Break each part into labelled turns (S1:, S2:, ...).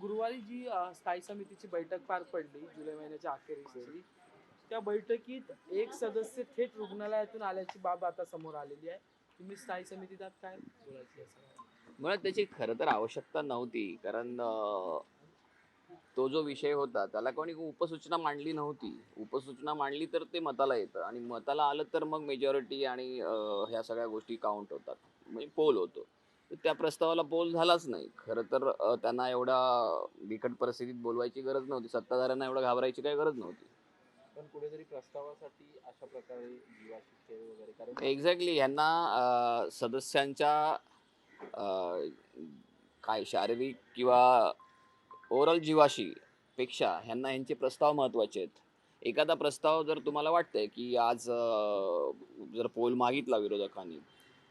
S1: गुरुवारी जी स्थायी समितीची बैठक पार पडली जुलै महिन्याच्या अखेरीसची, त्या बैठकीत एक सदस्य थेट रुग्णालयातून आल्याची बाब आता समोर आलेली आहे. तुम्ही स्थायी समितीत आहात, काय बोलायचं आहे?
S2: मुळात त्याची खरं तर आवश्यकता नव्हती, कारण तो जो विषय होता त्याला कोणी उपसूचना मांडली नव्हती. उपसूचना मांडली तर ते मताला येतं, आणि मताला आलं तर मग मेजॉरिटी आणि ह्या सगळ्या गोष्टी काउंट होतात, म्हणजे पोल होतो. तर त्या प्रस्तावाला पोल झालाच नाही. खरं तर त्यांना एवढा बिकट परिस्थितीत बोलवायची गरज नव्हती, सत्ताधाऱ्यांना एवढं घाबरायची काही गरज नव्हती.
S3: पण कुठेतरी प्रस्तावासाठी अशा प्रकारे जीवाशी खेळ वगैरे, कारण
S2: एक्झॅक्टली ह्यांना सदस्यांच्या काय शारीरिक किंवा ओव्हरऑल जीवाशी पेक्षा ह्यांना ह्यांचे प्रस्ताव महत्त्वाचे आहेत. एखादा प्रस्ताव जर तुम्हाला वाटतंय की आज जर पोल मागितला विरोधकांनी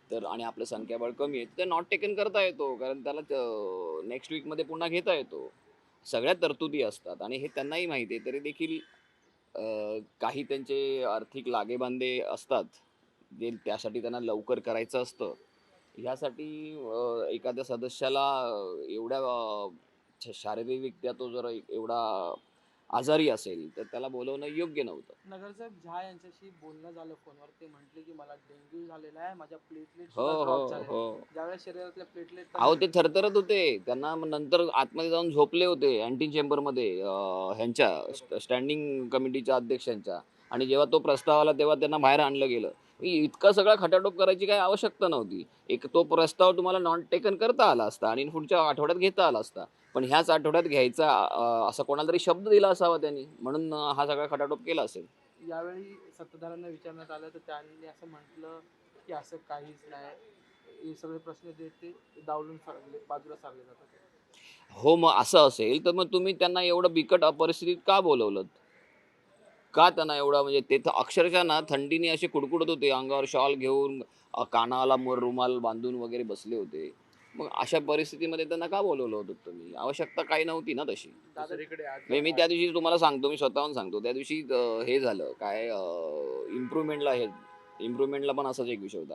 S2: तर, आणि आपलं संख्याबळ कमी आहे, तर नॉट टेकन करता येतो, कारण त्याला नेक्स्ट वीकमध्ये पुन्हा घेता येतो. सगळ्या तरतुदी असतात आणि हे त्यांनाही माहिती आहे. तरी देखील काही त्यांचे आर्थिक लागेबांधे असतात, जे त्यासाठी त्यांना लवकर करायचं असतं. ह्यासाठी एखाद्या सदस्याला एवढ्या शारीरिकरित्या तो जर एवढा आजारी असेल तर त्याला बोलवणं योग्य नव्हतं.
S1: नगरसेवक झा यांच्याशी बोलणं झालं फोनवर. ते म्हटले की मला डेंग्यू झालेला आहे, माझ्या प्लेटलेट
S2: हो
S1: सुद्धा
S2: हो
S1: ड्रॉप झाले.
S2: हो.
S1: ज्यावेळेस शरीरातल्या प्लेटलेट
S2: अहो ते थरथरत होते. त्यांना मग नंतर आतमध्ये जाऊन झोपले होते अँटी चेंबरमध्ये, ह्यांच्या स्टँडिंग कमिटीच्या अध्यक्षांच्या. आणि जेव्हा तो प्रस्ताव आला तेव्हा त्यांना बाहेर आणलं गेलं. इतका सगळा खटाटोप करायची काही आवश्यकता नव्हती. एक तो प्रस्ताव तुम्हाला नॉन टेकन करता आला असता आणि पुढच्या आठवड्यात घेता आला असता. पण ह्याच आठवड्यात घ्यायचा असा कोणाला तरी शब्द दिला असावा त्यांनी, म्हणून हा सगळा खटाटोप केला असेल.
S1: यावेळी सत्ताधाऱ्यांना विचारण्यात आलं तर त्यांनी असं म्हटलं की असं काहीच नाही, हे सगळे प्रश्न जे ते डावलून बाजूला सारले जातात.
S2: हो, मग असं असेल तर मग तुम्ही त्यांना एवढं बिकट परिस्थितीत का बोलवलं? का त्यांना एवढा, म्हणजे ते तर अक्षरशः ना थंडीने असे कुडकुडत होते, अंगावर शॉल घेऊन कानाला रुमाल बांधून वगैरे बसले होते. मग अशा परिस्थितीमध्ये त्यांना का बोलवलं होतं तुम्ही? आवश्यकता काही नव्हती ना तशी.
S3: दुसरीकडे आज
S2: म्हणजे मी त्या दिवशी तुम्हाला सांगतो, मी स्वतःहून सांगतो, त्या दिवशी हे झालं काय, इम्प्रुव्हमेंटला पण असाच एक विषय होता.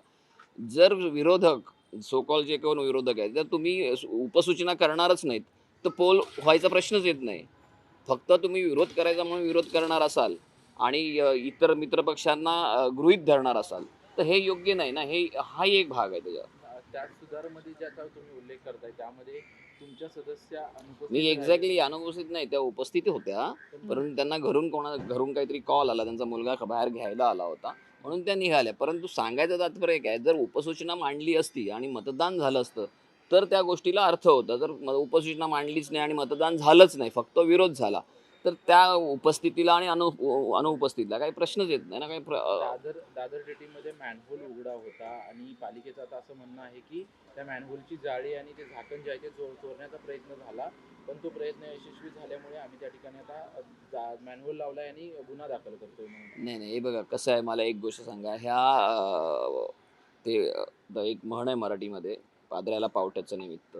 S2: जर विरोधक, सो कॉल जे कोण विरोधक आहेत, जर तुम्ही उपसूचना करणारच नाहीत तर पोल व्हायचा प्रश्नच येत नाही. फक्त तुम्ही विरोध करायचा म्हणून विरोध करणार असाल आणि इतर मित्रपक्षांना गृहीत धरणार असाल तर हे योग्य नाही ना. हाही एक भाग आहे त्याचा.
S3: त्या सुधारमध्ये ज्याचा तुम्ही उल्लेख करताय त्यामध्ये तुमच्या सदस्य अनुपस्थित
S2: मी
S3: राहिले.
S2: एक्झॅक्टली अनुपस्थित नाही, त्या उपस्थित होत्या, परंतु त्यांना घरून काहीतरी कॉल आला, त्यांचा मुलगा बाहेर घ्यायला आला होता, म्हणून त्या निघाल्या. परंतु सांगायचं तात्पर्य काय, जर उपसूचना मांडली असती आणि मतदान झालं असतं तर त्या गोष्टीला अर्थ होता. जर उपसूचना मांडलीच नाही आणि मतदान झालंच नाही, फक्त विरोध झाला, तर त्या उपस्थितीला आणि अनुपस्थितीला काही प्रश्नच येत नाही ना.
S3: दादर जेटीमध्ये मॅनहोल उघडा होता आणि पालिकेचं आता असं म्हणणं आहे की त्या मॅनहोलची जाळी आणि ते झाकण जे आहे ते चोरण्याचा प्रयत्न झाला, पण तो प्रयत्न यशस्वी झाल्यामुळे आम्ही त्या ठिकाणी आता मॅनहोल लावलाय आणि गुन्हा दाखल करतोय म्हणून.
S2: नाही नाही, हे बघा कसं आहे, मला एक गोष्ट सांगा. ते एक म्हण आहे मराठीमध्ये, पादऱ्याला पावट्याचं निमित्त,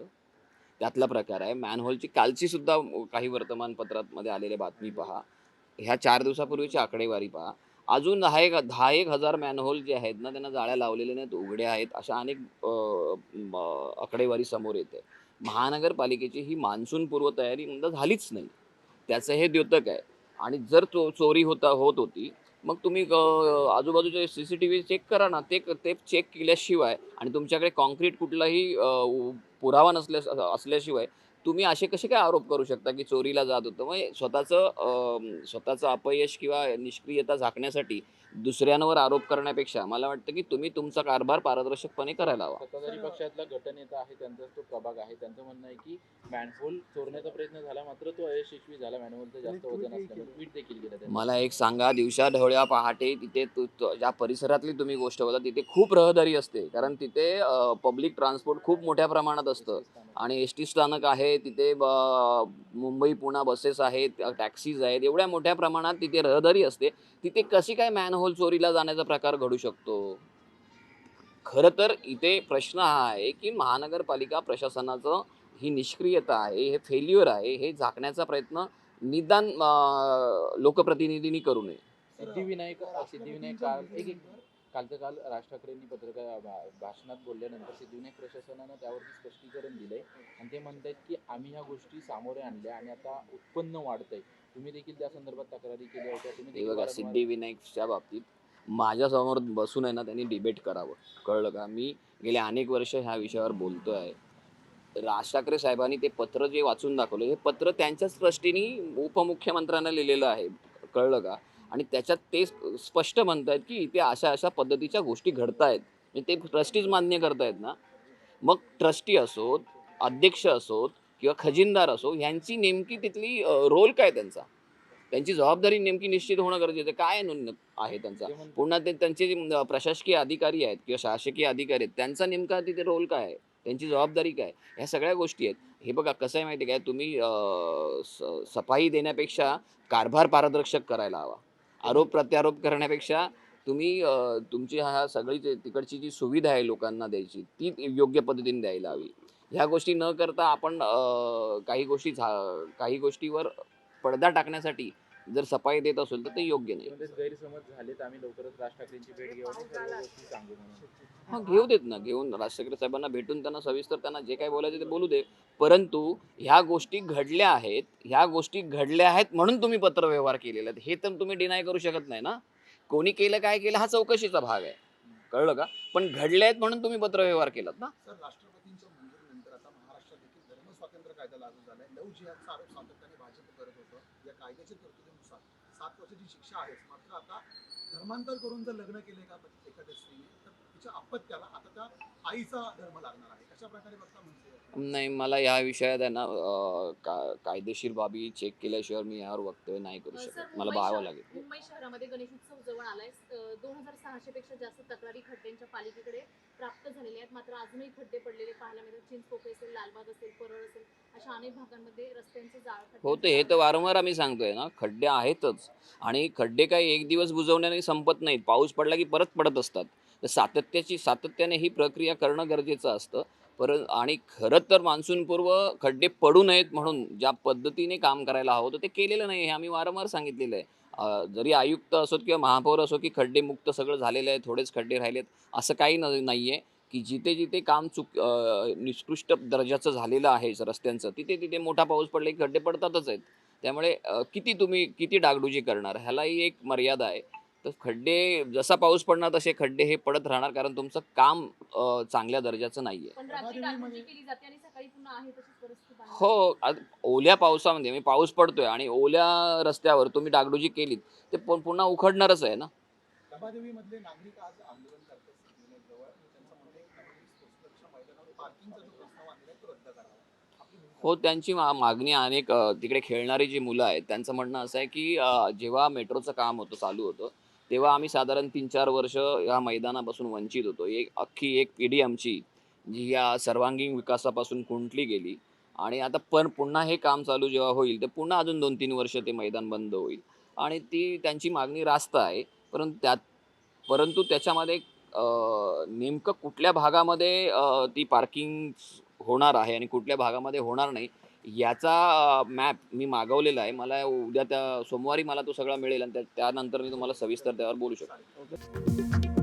S2: त्यातला प्रकार आहे. मॅनहोलची कालची सुद्धा काही वर्तमानपत्रात मध्ये आलेली बातमी पहा, ह्या 4 दिवसापूर्वीची आकडेवारी पहा. अजून 10,000 मॅनहोल जे आहेत ना, त्यांना जाळ्या लावलेल्या नाहीत, उघड्या आहेत, अशा अनेक आकडेवारी समोर येते. महानगरपालिकेची ही मान्सून पूर्व तयारी झालीच नाही, त्याचं हे द्योतक आहे. आणि जर चोरी होत होती, मग तुम्ही आजूबाजूचे CCTV चेक करा ना. ते चेक केल्याशिवाय आणि तुमच्याकडे कॉन्क्रीट कुठलाही पुरावा असल्याशिवाय तुम्ही असे कसे काय आरोप करू शकता की चोरीला जात होतं? मग स्वतःचं अपयश किंवा निष्क्रियता झाकण्यासाठी दुसऱ्यांवर आरोप करण्यापेक्षा मला वाटतं की तुम्ही तुमचा कारभार पारदर्शकपणे करायला हवा.
S3: सत्ताधारी पक्षातला गटनेता आहे, त्यांचा तो प्रभाग आहे, त्यांचं म्हणणं आहे की मॅनहोल चोरण्याचा प्रयत्न झाला मात्र तो अयशस्वी झाला, मॅनहोलचं जास्त वजन असल्यामुळे. ट्विट देखील केलं त्यांनी.
S2: मला एक सांगा, दिवसा ढवळ्या पहाटे तिथे ज्या परिसरातली तुम्ही गोष्ट बोला, तिथे खूप रहदारी असते, कारण तिथे पब्लिक ट्रान्सपोर्ट खूप मोठ्या प्रमाणात असतं आणि ST स्थानक आहे तिथे, मुंबई पुणा बसेस आहेत, टॅक्सीज आहेत, एवढ्या मोठ्या प्रमाणात तिथे रहदारी असते. तिथे कशी काय मॅनहोल चोरीला जाण्याचा प्रकार घडू शकतो? खरं तर इथे प्रश्न हा आहे की महानगरपालिका प्रशासनाचं ही निष्क्रियता आहे, हे फेल्युअर आहे, हे झाकण्याचा प्रयत्न निदान लोकप्रतिनिधींनी करू नये.
S3: सिद्धिविनायक एक कालचं काल राज ठाकरेंनी पत्रकार भाषणात बोलल्यानंतर सिद्धिविनायक प्रशासनानं त्यावरती स्पष्टीकरण दिलंय आणि ते म्हणतायत की आम्ही ह्या गोष्टी सामोरे आणल्या आणि आता उत्पन्न वाढतंय. तुम्ही देखील त्या संदर्भात तक्रारी केल्या होत्या. तुम्ही
S2: हे
S3: देखील
S2: बघा,
S3: वारंवार-
S2: सिद्धिविनायकच्या बाबतीत माझ्यासमोर बसून आहे ना त्यांनी डिबेट करावं, कळलं का? मी गेले अनेक वर्ष ह्या विषयावर बोलतोय आहे. राज ठाकरे साहेबांनी ते पत्र जे वाचून दाखवलं, हे पत्र त्यांच्याच ट्रस्टीनी उपमुख्यमंत्र्यांना लिहिलेलं आहे, कळलं का? आणि त्याच्यात ते स्पष्ट म्हणतायत की इथे अशा अशा पद्धतीच्या गोष्टी घडतायत, म्हणजे ते ट्रस्टीज मान्य करतायत ना. मग ट्रस्टी असोत, अध्यक्ष असोत किंवा खजिनदार असो, ह्यांची नेमकी तिथली रोल काय त्यांचा, त्यांची जबाबदारी नेमकी निश्चित होणं गरजेचं आहे. काय आहे त्यांचा?
S3: ते म्हणतात-
S2: पुन्हा त्यांचे जे प्रशासकीय अधिकारी आहेत किंवा शासकीय अधिकारी आहेत, त्यांचा नेमका तिथे रोल काय आहे, त्यांची जबाबदारी काय, ह्या सगळ्या गोष्टी आहेत. हे बघा कसं आहे माहिती आहे काय, तुम्ही सफाई देण्यापेक्षा कारभार पारदर्शक करायला हवा. आरोप प्रत्यारोप करण्यापेक्षा तुम्ही तुमची ह्या सगळी तिकडची जी सुविधा आहे लोकांना द्यायची, ती योग्य पद्धतीने द्यायला हवी. ह्या गोष्टी न करता आपण काही गोष्टीवर पडदा टाकण्यासाठी जर सफाई देत असेल तर ते योग्य नाही.
S3: त्यामध्ये गैरसमज झालेत. आम्ही लवकरच राज ठाकरेंची भेट घेऊ आणि सर्व गोष्टी सांगू म्हणून.
S2: हा, घेऊ देत ना, घेऊन राज ठाकरे साहेबांना भेटून त्यांना सविस्तर त्यांना जे काही बोलायचं ते बोलू दे. परंतु ह्या गोष्टी घडल्या आहेत म्हणून तुम्ही पत्रव्यवहार केलेला आहे, हे तर तुम्ही डिनाय करू शकत नाही ना. कोणी केलं काय केलं हा चौकशीचा भाग आहे, कळलं का? पण घडले आहेत म्हणून तुम्ही पत्रव्यवहार केलात ना.
S4: सर, राष्ट्रपतींच्या मंजुरीनंतर आता महाराष्ट्रात देखील धर्मस्वातंत्र्य कायदा लागू झालाय. लव जिहादचा आरोप सातत्याने भाजप करत होतं. या कायद्याच्या तरतुदीनुसार 7 वर्षाची शिक्षा आहे. मात्र आता धर्मांतर करून जर लग्न केले एका स्त्रीने तर तिच्या अपत्याला आता त्या आईचा धर्म लागणार आहे. कशा प्रकारे बघता म्हणजे
S2: नाही, मला या विषयात आहे ना कायदेशीर बाबी चेक केल्याशिवाय मी यावर वक्तव्य नाही करू
S5: सर,
S2: शकत. मला पाहावं लागेल.
S5: मुंबई शहरामध्ये गणेशोत्सव जवळ आलाय. 2600 पेक्षा जास्त तक्रारी खड्ड्यांच्या पालिकेकडे प्राप्त झालेल्या आहेत. मात्र अजूनही खड्डे पडलेले पाहायला मिळतात. चिंचपोकळी असेल, लालबाग असेल, परळ असेल, अशा अनेक भागांमध्ये रस्त्यांचे
S2: होते, हे तर वारंवार आम्ही सांगतोय ना, खड्डे आहेतच. आणि खड्डे काही एक दिवस बुजवण्याने संपत नाहीत, पाऊस पडला की परत पडत असतात. तर सातत्याने ही प्रक्रिया करणं गरजेचं असतं. आणि खरं तर मान्सूनपूर्व खड्डे पडू नयेत म्हणून ज्या पद्धतीने काम करायला हवं होतं ते केलेलं नाही, हे आम्ही वारंवार सांगितलेलं आहे. जरी आयुक्त असोत किंवा महापौर असो की खड्डेमुक्त सगळं झालेलं आहे, थोडेच खड्डे राहिलेत असं काही नाही आहे. की जिथे जिथे काम निकृष्ट दर्जाचं झालेलं आहे रस्त्यांचं, तिथे तिथे मोठा पाऊस पडला की खड्डे पडतातच आहेत. त्यामुळे किती डागडुजी करणार, ह्यालाही एक मर्यादा आहे. तर खड्डे जसा पाऊस पडणार तसे खड्डे हे पडत राहणार, कारण तुमचं काम चांगल्या दर्जाचं नाहीये.
S5: पण रात्री डागडुजी केली जाते आणि सकाळी पुन्हा आहे तशीच परिस्थिती पाहायला
S2: हो, ओल्या पावसामध्ये म्हणजे पाऊस पडतोय आणि ओल्या रस्त्यावर तुम्ही डागडुजी केलीत ते पुन्हा उखडणारच आहे ना.
S4: प्रभादेवी मधले नागरिक आज आंदोलन करतात सिद्धिविनायक जवळ आणि त्यांचं म्हणणं आहे की सुरक्षा मैदानावर पार्किंगचा जो प्रस्ताव आणलेला आहे तो रद्द करावा. आपली भूमिका
S2: हो, त्यांची मागणी अनेक तिकडे खेळणारी जी मुलं आहेत त्यांचं म्हणणं असं आहे की जेव्हा मेट्रोचं काम चालू होतं तेव्हा आम्ही साधारण 3-4 वर्ष या मैदानापासून वंचित होतो. अख्खी एक पिढी आमची जी या सर्वांगीण विकासापासून खुंटली गेली. आणि आता पुन्हा हे काम चालू जेव्हा होईल तर पुन्हा अजून 2-3 वर्ष ते मैदान बंद होईल. आणि त्यांची मागणी रास्त आहे. परंतु त्याच्यामध्ये नेमकं कुठल्या भागामध्ये ती पार्किंग होणार आहे आणि कुठल्या भागामध्ये होणार नाही याचा मॅप मी मागवलेला आहे. मला सोमवारी मला तो सगळा मिळेल आणि त्यानंतर मी तुम्हाला सविस्तर त्यावर बोलू शकतो.